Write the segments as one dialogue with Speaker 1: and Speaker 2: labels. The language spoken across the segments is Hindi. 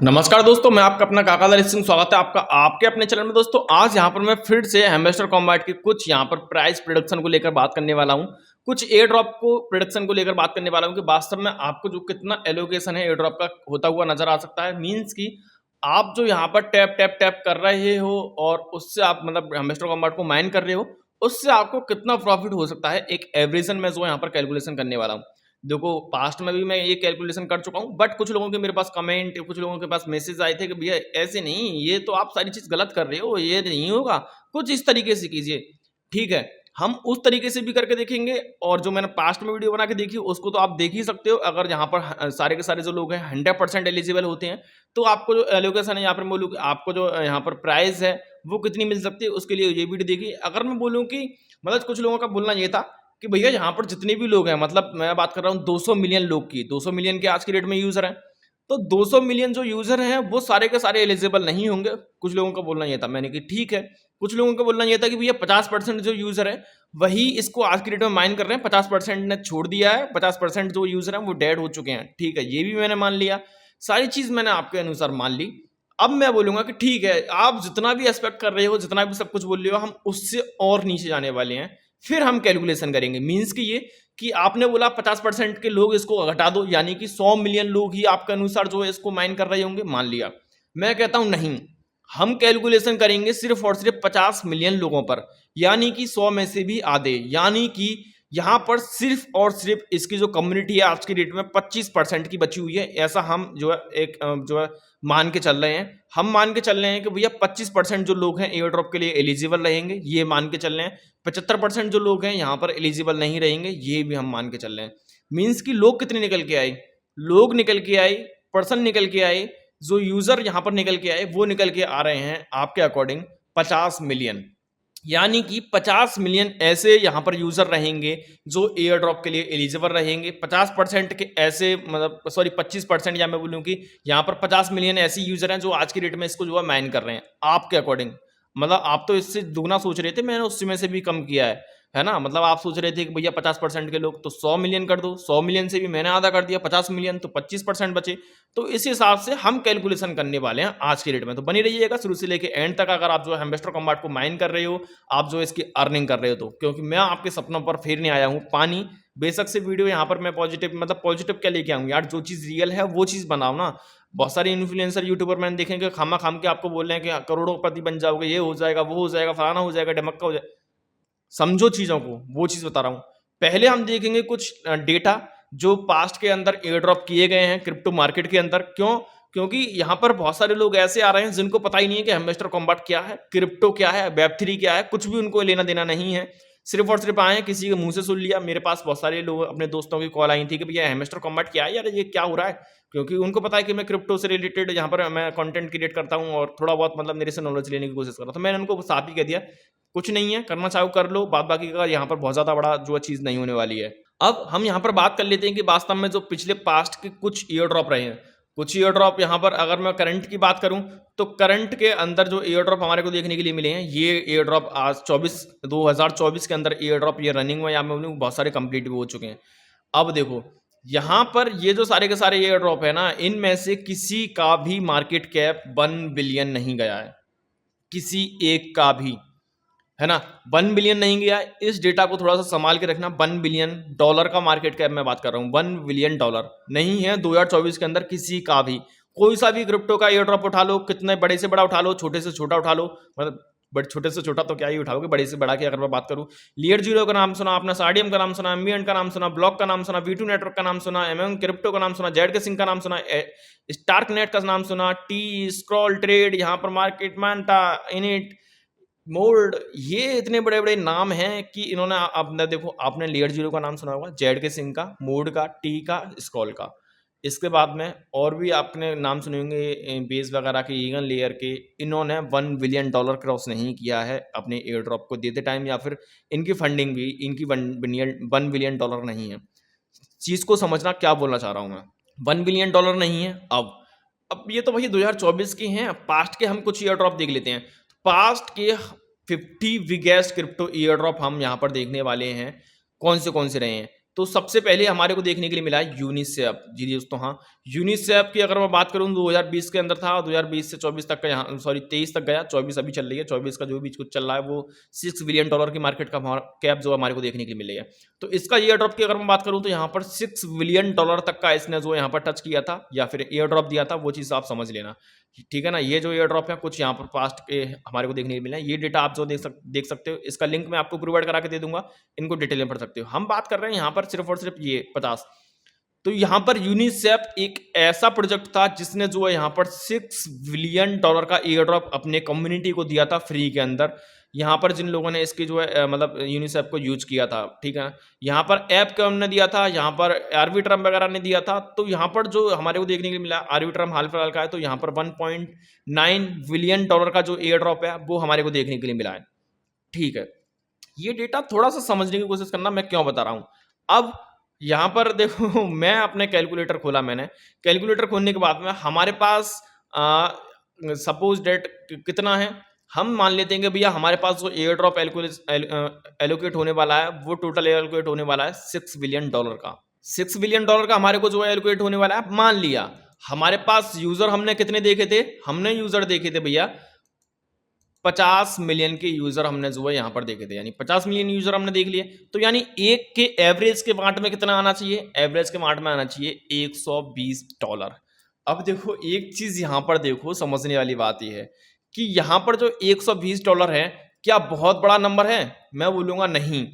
Speaker 1: नमस्कार दोस्तों, मैं आपका अपना काकादर सिंह। स्वागत है आपका आपके अपने चैनल में। दोस्तों आज यहाँ पर मैं फिर से हैमस्टर कॉम्बैट की कुछ यहाँ पर प्राइस प्रिडिक्शन को लेकर बात करने वाला हूँ। कुछ एयर ड्रॉप को प्रिडिक्शन को लेकर बात करने वाला हूँ कि वास्तव में आपको जो कितना एलोकेशन है एयर ड्रॉप का होता हुआ नजर आ सकता है। मीन्स कि आप जो यहाँ पर टैप टैप टैप कर रहे हो और उससे आप मतलब हैमस्टर कॉम्बैट को माइन कर रहे हो, उससे आपको कितना प्रॉफिट हो सकता है, एक एवरेजन में जो यहाँ पर कैलकुलेशन करने वाला हूँ। देखो पास्ट में भी मैं ये कैलकुलेशन कर चुका हूँ, बट कुछ लोगों के मेरे पास कमेंट, कुछ लोगों के पास मैसेज आए थे कि भैया ऐसे नहीं, ये तो आप सारी चीज गलत कर रहे हो, ये नहीं होगा, कुछ इस तरीके से कीजिए। ठीक है, हम उस तरीके से भी करके देखेंगे। और जो मैंने पास्ट में वीडियो बना के देखी उसको तो आप देख ही सकते हो। अगर यहाँ पर सारे के सारे जो लोग हैं 100% एलिजिबल होते हैं, तो आपको जो एलोकेशन है यहाँ पर बोलूँ, आपको जो यहाँ पर प्राइस है वो कितनी मिल सकती है, उसके लिए ये वीडियो देखिए। अगर मैं बोलूँ कि मतलब कुछ लोगों का बोलना ये था कि भैया यहाँ पर जितने भी लोग हैं, मतलब मैं बात कर रहा हूँ 200 मिलियन लोग की, 200 मिलियन के आज की डेट में यूजर हैं, तो 200 मिलियन जो यूजर हैं वो सारे के सारे एलिजिबल नहीं होंगे। कुछ लोगों का बोलना ये था, मैंने कि ठीक है। कुछ लोगों का बोलना ये था कि भैया 50% जो यूजर है वही इसको आज की डेट में माइन कर रहे हैं, 50% ने छोड़ दिया है, 50% जो यूजर हैं वो डेड हो चुके हैं। ठीक है, ये भी मैंने मान लिया, सारी चीज मैंने आपके अनुसार मान ली। अब मैं बोलूंगा कि ठीक है, आप जितना भी एक्सपेक्ट कर रहे हो, जितना भी सब कुछ बोल रहे हो, हम उससे और नीचे जाने वाले हैं। फिर हम कैलकुलेशन करेंगे। मीन्स कि ये कि आपने बोला 50% के लोग इसको घटा दो, यानी कि 100 मिलियन लोग ही आपके अनुसार जो है इसको माइन कर रहे होंगे, मान लिया। मैं कहता हूं नहीं, हम कैलकुलेशन करेंगे सिर्फ और सिर्फ 50 मिलियन लोगों पर, यानी कि 100 में से भी आधे, यानी कि यहां पर सिर्फ और सिर्फ इसकी जो कम्युनिटी है आज की डेट में 25% की बची हुई है। ऐसा हम जो है एक जो है मान के चल रहे हैं। हम मान के चल रहे हैं कि भैया 25% जो लोग हैं एयर ड्रॉप के लिए एलिजिबल रहेंगे, ये मान के चल रहे हैं। 75% जो लोग हैं यहाँ पर एलिजिबल नहीं रहेंगे, ये भी हम मान के चल रहे हैं। मीन्स कि लोग कितने निकल के आए, लोग निकल के आए, पर्सन निकल के आए, जो यूजर यहाँ पर निकल के आए वो निकल के आ रहे हैं आपके अकॉर्डिंग 50 मिलियन। यानी कि 50 मिलियन ऐसे यहाँ पर यूजर रहेंगे जो एयर ड्रॉप के लिए एलिजिबल रहेंगे। 50% के ऐसे, मतलब सॉरी 25%, या मैं बोलूँ कि यहाँ पर 50 मिलियन ऐसे यूजर हैं जो आज की डेट में इसको जो है माइन कर रहे हैं आपके अकॉर्डिंग। मतलब आप तो इससे दुगना सोच रहे थे, मैंने उसमें से भी कम किया है ना। मतलब आप सोच रहे थे कि भैया 50% के लोग तो 100 मिलियन कर दो, 100 मिलियन से भी मैंने आधा कर दिया, 50 मिलियन तो 25% बचे। तो इस हिसाब से हम कैलकुलेशन करने वाले हैं आज की डेट में। तो बनी रहिएगा शुरू से लेके एंड तक। अगर आप जो हैमस्टर कॉम्बैट को माइन कर रहे हो, आप जो इसकी अर्निंग कर रहे हो, तो क्योंकि मैं आपके सपनों पर फेरने आया हूँ पानी। बेशक से वीडियो यहाँ पर मैं पॉजिटिव, मतलब पॉजिटिव क्या लेके आऊँ यार, जो चीज़ रियल है वो चीज़ बनाओ ना। बहुत सारे इन्फ्लुएंसर यूट्यूबर मैंने देखेंगे खामा खाम के आपको बोल रहे हैं कि करोड़ोंपति बन जाओगे, ये हो जाएगा, वो हो जाएगा, फलाना हो जाएगा, ढमक्का हो जाएगा। समझो चीजों को, वो चीज बता रहा हूं। पहले हम देखेंगे कुछ डेटा जो पास्ट के अंदर एयर ड्रॉप किए गए हैं क्रिप्टो मार्केट के अंदर। क्यों? क्योंकि यहां पर बहुत सारे लोग ऐसे आ रहे हैं जिनको पता ही नहीं है कि हैमस्टर कॉम्बैट क्या है, क्रिप्टो क्या है, वेब3 क्या है, कुछ भी उनको लेना देना नहीं है। सिर्फ और सिर्फ आए हैं, किसी के मुंह से सुन लिया। मेरे पास बहुत सारे लोग, अपने दोस्तों की कॉल आई थी कि भैया हैमस्टर कॉम्बैट क्या है यार, ये क्या हो रहा है। क्योंकि उनको पता है कि मैं क्रिप्टो से रिलेटेड यहाँ पर मैं कंटेंट क्रिएट करता हूँ और थोड़ा बहुत मतलब मेरे से नॉलेज लेने की कोशिश कर रहा था। तो मैंने उनको साफ ही कह दिया कुछ नहीं है, करना चाहो कर लो, बाद बाकी का यहाँ पर बहुत ज्यादा बड़ा जो चीज नहीं होने वाली है। अब हम यहाँ पर बात कर लेते हैं कि वास्तव में जो पिछले पास्ट के कुछ ईयर ड्रॉप रहे हैं, कुछ ईयर ड्रॉप यहाँ पर अगर मैं करंट की बात करूं, तो करंट के अंदर जो ईयर ड्रॉप हमारे को देखने के लिए मिले हैं, ये ईयर ड्रॉप आज 2024 के अंदर ईयर ड्रॉप ये रनिंग में, या मैं बोलूँ बहुत सारे कंप्लीट भी हो चुके हैं। अब देखो यहाँ पर ये जो सारे के सारे ईयर ड्रॉप है ना, इनमें से किसी का भी मार्केट कैप 1 बिलियन नहीं गया है, किसी एक का भी, है ना। 1 बिलियन नहीं गया। इस डेटा को थोड़ा सा संभाल के रखना। $1 बिलियन का मार्केट कैप मैं बात कर रहा हूँ, $1 बिलियन नहीं है 2024 के अंदर किसी का भी। कोई सा भी क्रिप्टो का एयर ड्रॉप उठा लो, कितने बड़े से बड़ा उठा लो, छोटे से छोटा उठा लो, मतलब बट छोटे से छोटा तो क्या ही उठाओगे, बड़े से बड़ा की अगर मैं बात करूँ, लियर जीरो का नाम सुना आपने, सार्डियम का नाम सुना, एम्बिएंट का नाम सुना, ब्लॉक का नाम सुना, V2 नेटवर्क का नाम सुना, एमएम क्रिप्टो का नाम सुना, जेड के सिंह का नाम सुना, स्टार्क नेट का नाम सुना, टी स्क्रॉल ट्रेड, यहाँ पर मार्केट मानता, इनिट, मोल्ड, ये इतने बड़े बड़े नाम हैं कि इन्होंने, आपने देखो, आपने लेयर जीरो का नाम सुना होगा, जेड के सिंह का, मोड का, टी का, स्क्रॉल का। इसके बाद में और भी आपने नाम सुने होंगे बेस वगैरह के, ईगन लेयर के। इन्होंने $1 बिलियन क्रॉस नहीं किया है अपने एयर ड्रॉप को देते टाइम, या फिर इनकी फंडिंग भी इनकी $1 बिलियन नहीं है। चीज को समझना क्या बोलना चाह रहा हूं मैं, $1 बिलियन नहीं है। अब ये तो भाई 2024 के हैं, पास्ट के हम कुछ ईयर ड्रॉप देख लेते हैं। पास्ट के 50 बिगेस्ट क्रिप्टो ईयर ड्रॉप हम यहाँ पर देखने वाले हैं। कौन से रहे हैं? तो सबसे पहले हमारे को देखने के लिए मिला है यूनिसेफ। जी दोस्तों, हाँ, यूनिसेफ की अगर मैं बात करूँ 2020 के अंदर था, 2020 से 24 तक का, यहाँ सॉरी 23 तक गया, 24 अभी चल रही है, 24 का जो भी कुछ चल रहा है वो $6 बिलियन की मार्केट का कैप जो हमारे को देखने के लिए मिली है। तो इसका एयर ड्रॉप की अगर मैं बात करूँ तो यहाँ पर $6 बिलियन तक का इसने जो यहाँ पर टच किया था या फिर एयर ड्रॉप दिया था, वो चीज़ आप समझ लेना, ठीक है ना। ये जो एयर ड्रॉप है कुछ यहाँ पर पास्ट के हमारे को देखने को मिला है, ये डेटा आप जो देख सकते हो, इसका लिंक मैं आपको प्रोवाइड करा के दे दूंगा, इनको डिटेल में पढ़ सकते हो। हम बात कर रहे हैं यहाँ पर सिर्फ और सिर्फ ये 50। तो यहाँ पर यूनिसेफ एक ऐसा प्रोजेक्ट था जिसने जो है यहाँ पर $6 बिलियन का एयर ड्रॉप अपने कम्युनिटी को दिया था फ्री के अंदर। यहाँ पर जिन लोगों ने इसकी जो है मतलब यूनिसेफ को यूज किया था, ठीक है, यहाँ पर ऐप का हमने दिया था, यहाँ पर आर्बिट्रम वगैरह ने दिया था। तो यहाँ पर जो हमारे को देखने के लिए मिला, आर्बिट्रम हाल फिलहाल का है, तो यहाँ पर $1.9 बिलियन का जो एयर ड्रॉप है वो हमारे को देखने के लिए मिला है, ठीक है। ये डेटा थोड़ा सा समझने की कोशिश करना, मैं क्यों बता रहा हूँ। अब यहाँ पर देखो मैं अपने कैलकुलेटर खोला, मैंने कैलकुलेटर खोलने के बाद में हमारे पास सपोज डेट कितना है, हम मान लेते हैं कि भैया हमारे पास जो एयर ड्रॉप एलोकेट होने वाला है वो टोटल एलोकेट होने वाला है $6 बिलियन का। $6 बिलियन का हमारे को जो है एलोकेट होने वाला है। मान लिया हमारे पास यूजर हमने कितने देखे थे, हमने यूजर देखे थे भैया 50 मिलियन के यूजर हमने जो है यहाँ पर देखे थे, यानी 50 मिलियन यूजर हमने देख लिए। तो यानी एक के एवरेज के मार्ट में कितना आना चाहिए, एवरेज के मार्ट में आना चाहिए $120। अब देखो एक चीज यहाँ पर देखो, समझने वाली बात यह है कि यहाँ पर जो $120 है, क्या बहुत बड़ा नंबर है? मैं बोलूंगा नहीं,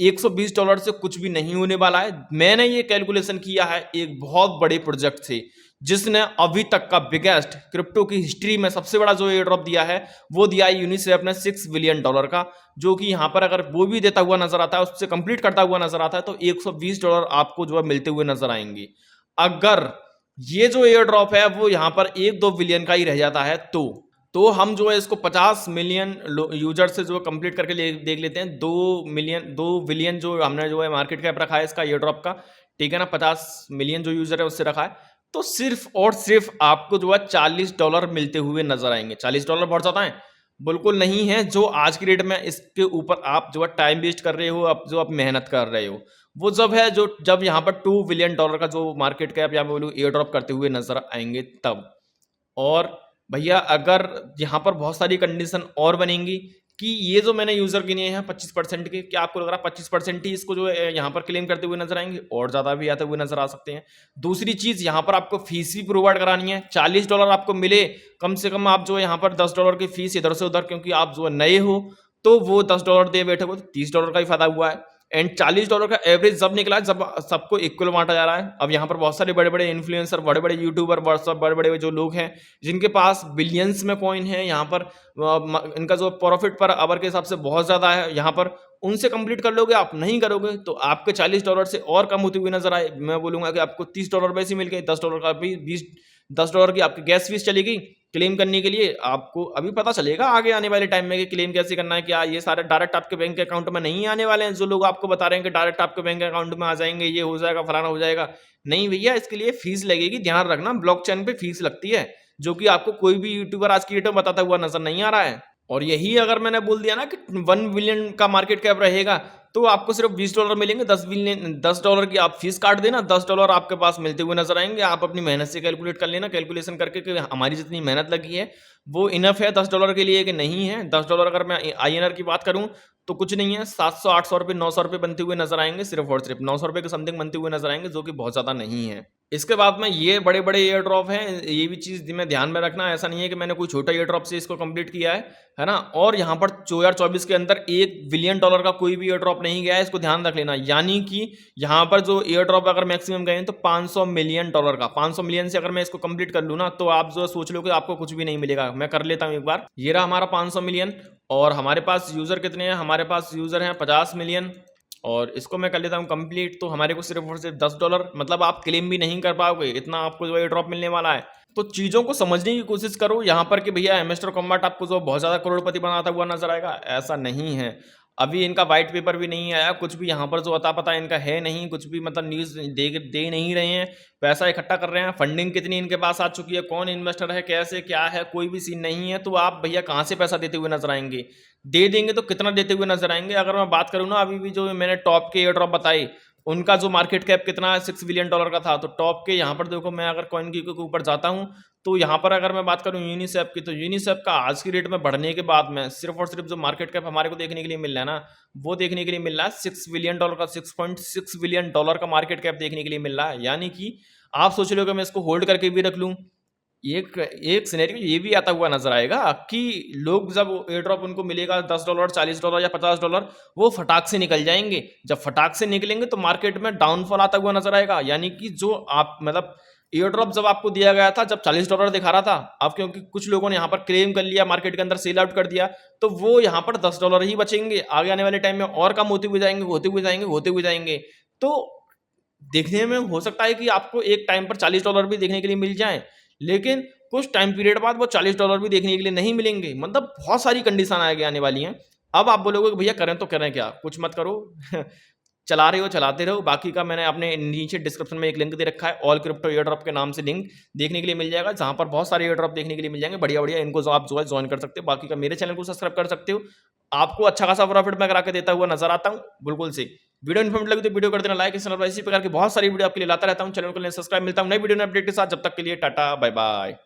Speaker 1: $120 से कुछ भी नहीं होने वाला है। मैंने ये कैलकुलेशन किया है एक बहुत बड़े प्रोजेक्ट से, जिसने अभी तक का बिगेस्ट क्रिप्टो की हिस्ट्री में सबसे बड़ा जो एयर ड्रॉप दिया है वो दिया है यूनिसेफ ने $6 बिलियन का, जो कि यहाँ पर अगर वो भी देता हुआ नजर आता है, उससे कंप्लीट करता हुआ नजर आता है, तो $120 आपको जो है मिलते हुए नजर आएंगे। अगर ये जो एयर ड्रॉप है वो यहाँ पर 1-2 बिलियन का ही रह जाता है तो हम जो है इसको 50 मिलियन यूजर से जो कंप्लीट करके देख लेते हैं। 2 बिलियन जो हमने जो है मार्केट कैप रखा है इसका एयर ड्रॉप का, ठीक है ना, 50 मिलियन जो यूजर है उससे रखा है, तो सिर्फ और सिर्फ आपको जो है $40 मिलते हुए नजर आएंगे। $40 बहुत ज्यादा है? बिल्कुल नहीं है। जो आज की डेट में इसके ऊपर आप जो है टाइम वेस्ट कर रहे हो, अब जो आप मेहनत कर रहे हो, वो जब यहाँ पर $2 बिलियन का जो मार्केट कैप या बोलूँ एयर ड्रॉप करते हुए नजर आएंगे तब। और भैया अगर यहाँ पर बहुत सारी कंडीशन और बनेंगी कि ये जो मैंने यूजर गिने हैं 25% के, क्या आपको लग रहा है 25% ही इसको जो है यहाँ पर क्लेम करते हुए नजर आएंगे? और ज्यादा भी आते हुए नजर आ सकते हैं। दूसरी चीज, यहाँ पर आपको फीस भी प्रोवाइड करानी है। $40 आपको मिले, कम से कम आप जो है यहाँ पर $10 की फीस इधर से उधर, क्योंकि आप जो है नए हो तो वो $10 दे बैठे हो, तो $30 का ही फायदा हुआ है। एंड $40 का एवरेज जब निकला है जब सबको इक्वल बांटा जा रहा है। अब यहाँ पर बहुत सारे बड़े बड़े इन्फ्लुएंसर, बड़े बड़े यूट्यूबर, व्हाट्सअप, बड़े बड़े जो लोग हैं जिनके पास बिलियंस में कॉइन है, यहाँ पर इनका जो प्रॉफिट पर आवर के हिसाब से बहुत ज्यादा है, यहाँ पर उनसे कंप्लीट कर लोगे आप, नहीं करोगे तो आपके $40 से और कम होते हुए नजर आए। मैं बोलूंगा कि आपको $30 वैसे मिल गए, $10 का भी $10 की आपकी गैस फीस चलेगी क्लेम करने के लिए। आपको अभी पता चलेगा आगे आने वाले टाइम में कि क्लेम कैसे करना है, क्या ये सारे डायरेक्ट आपके बैंक अकाउंट में नहीं आने वाले हैं। जो लोग आपको बता रहे हैं कि डायरेक्ट आपके बैंक अकाउंट में आ जाएंगे, ये हो जाएगा, फलाना हो जाएगा, नहीं भैया, इसके लिए फीस लगेगी। ध्यान रखना, ब्लॉकचेन पे फीस लगती है, जो कि आपको कोई भी यूट्यूबर आज की डेट में बताता हुआ नजर नहीं आ रहा है। और यही अगर मैंने बोल दिया ना कि 1 बिलियन का मार्केट कैप रहेगा तो आपको सिर्फ $20 मिलेंगे। $10 की आप फीस काट देना, $10 आपके पास मिलते हुए नजर आएंगे। आप अपनी मेहनत से कैलकुलेट कर लेना, कैलकुलेशन करके कि हमारी जितनी मेहनत लगी है वो इनफ है $10 के लिए कि नहीं है। $10 अगर मैं INR की बात करूं तो कुछ नहीं है, 700-800 रुपये, 900 रुपये बनते हुए नजर आएंगे, सिर्फ और सिर्फ 900 रुपये के समथिंग बनते हुए नजर आएंगे, जो कि बहुत ज्यादा नहीं है। इसके बाद में ये बड़े बड़े एयर ड्रॉप हैं, ये भी चीज में ध्यान में रखना। ऐसा नहीं है कि मैंने कोई छोटा एयर ड्रॉप से इसको कंप्लीट किया है ना। और यहाँ पर 2024 के अंदर $1 बिलियन का कोई भी एयर ड्रॉप नहीं गया है, इसको ध्यान रख लेना। यानी कि यहाँ पर जो एयर ड्रॉप अगर मैक्सिमम गए तो $500 मिलियन का, 500 मिलियन से अगर मैं इसको कंप्लीट कर लूँ ना तो आप जो सोच लो कि आपको कुछ भी नहीं मिलेगा। मैं कर लेता हूँ एक बार, ये रहा हमारा 500 मिलियन। और हमारे पास यूजर कितने हैं? हमारे पास यूजर हैं 50 मिलियन, और इसको मैं कर लेता हूँ कंप्लीट, तो हमारे को सिर्फ और सिर्फ $10, मतलब आप क्लेम भी नहीं कर पाओगे, इतना आपको जो है ड्रॉप मिलने वाला है। तो चीजों को समझने की कोशिश करो यहाँ पर कि भैया एमएस्टर कॉम्बैट आपको जो बहुत ज्यादा करोड़पति बनाता हुआ नजर आएगा, ऐसा नहीं है। अभी इनका व्हाइट पेपर भी नहीं आया, कुछ भी यहाँ पर जो अता पता इनका है नहीं, कुछ भी मतलब न्यूज दे नहीं रहे हैं, पैसा इकट्ठा कर रहे हैं। फंडिंग कितनी इनके पास आ चुकी है, कौन इन्वेस्टर है, कैसे क्या है, कोई भी सीन नहीं है। तो आप भैया कहाँ से पैसा देते हुए नजर आएंगे? दे देंगे तो कितना देते हुए नजर आएंगे? अगर मैं बात करूँ ना, अभी भी जो मैंने टॉप के एयर ड्रॉप बताए उनका जो मार्केट कैप कितना है, $6 बिलियन का था। तो टॉप के यहाँ पर देखो, मैं अगर कॉइन की के ऊपर जाता हूँ तो यहाँ पर अगर मैं बात करूँ यूनिसेफ की, तो यूनिसेफ का आज की डेट में बढ़ने के बाद में सिर्फ और सिर्फ जो मार्केट कैप हमारे को देखने के लिए मिल रहा है ना, वो देखने के लिए मिल रहा है $6 बिलियन का, $6.6 बिलियन का मार्केट कैप देखने के लिए मिल रहा है। यानी कि आप सोच रहे हो कि मैं इसको होल्ड करके भी रख लूँ। एक एक सिनेरियो ये भी आता हुआ नजर आएगा कि लोग जब एयर ड्रॉप उनको मिलेगा $10, $40 या $50, वो फटाक से निकल जाएंगे। जब फटाक से निकलेंगे तो मार्केट में डाउनफॉल आता हुआ नजर आएगा। यानी कि जो आप मतलब एयर ड्रॉप जब आपको दिया गया था, जब $40 दिखा रहा था, अब क्योंकि कुछ लोगों ने यहाँ पर क्लेम कर लिया, मार्केट के अंदर सेल आउट कर दिया, तो वो यहाँ पर $10 ही बचेंगे। आगे आने वाले टाइम में और कम होते हुए जाएंगे, होते हुए जाएंगे, होते हुए जाएंगे। तो देखने में हो सकता है कि आपको एक टाइम पर $40 भी देखने के लिए मिल जाए, लेकिन कुछ टाइम पीरियड बाद वो $40 भी देखने के लिए नहीं मिलेंगे। मतलब बहुत सारी कंडीशन आगे आने वाली हैं। अब आप बोलोगे कि भैया करें तो करें क्या? कुछ मत करो चला रहे हो चलाते रहो। बाकी का मैंने अपने नीचे डिस्क्रिप्शन में एक लिंक दे रखा है, ऑल क्रिप्टो एयर ड्रॉप के नाम से लिंक देखने के लिए मिल जाएगा, जहां पर बहुत सारे एयर ड्रॉप देखने के लिए मिल जाएंगे बढ़िया बढ़िया। इनको जो आप जो है ज्वाइन कर सकते हो। बाकी का मेरे चैनल को सब्सक्राइब कर सकते हो। आपको अच्छा खासा प्रॉफिट मैं करा के देता हुआ नजर आता हूँ बिल्कुल से। वीडियो इन्फॉर्मेटिव लगी तो वीडियो कर देना लाइक। इस चैनल पर इसी प्रकार की बहुत सारी वीडियो आपके लिए लाता रहता हूँ। चैनल को सब्सक्राइब। मिलता हूँ नई वीडियो अपडेट के साथ। जब तक के लिए टाटा बाय बाय।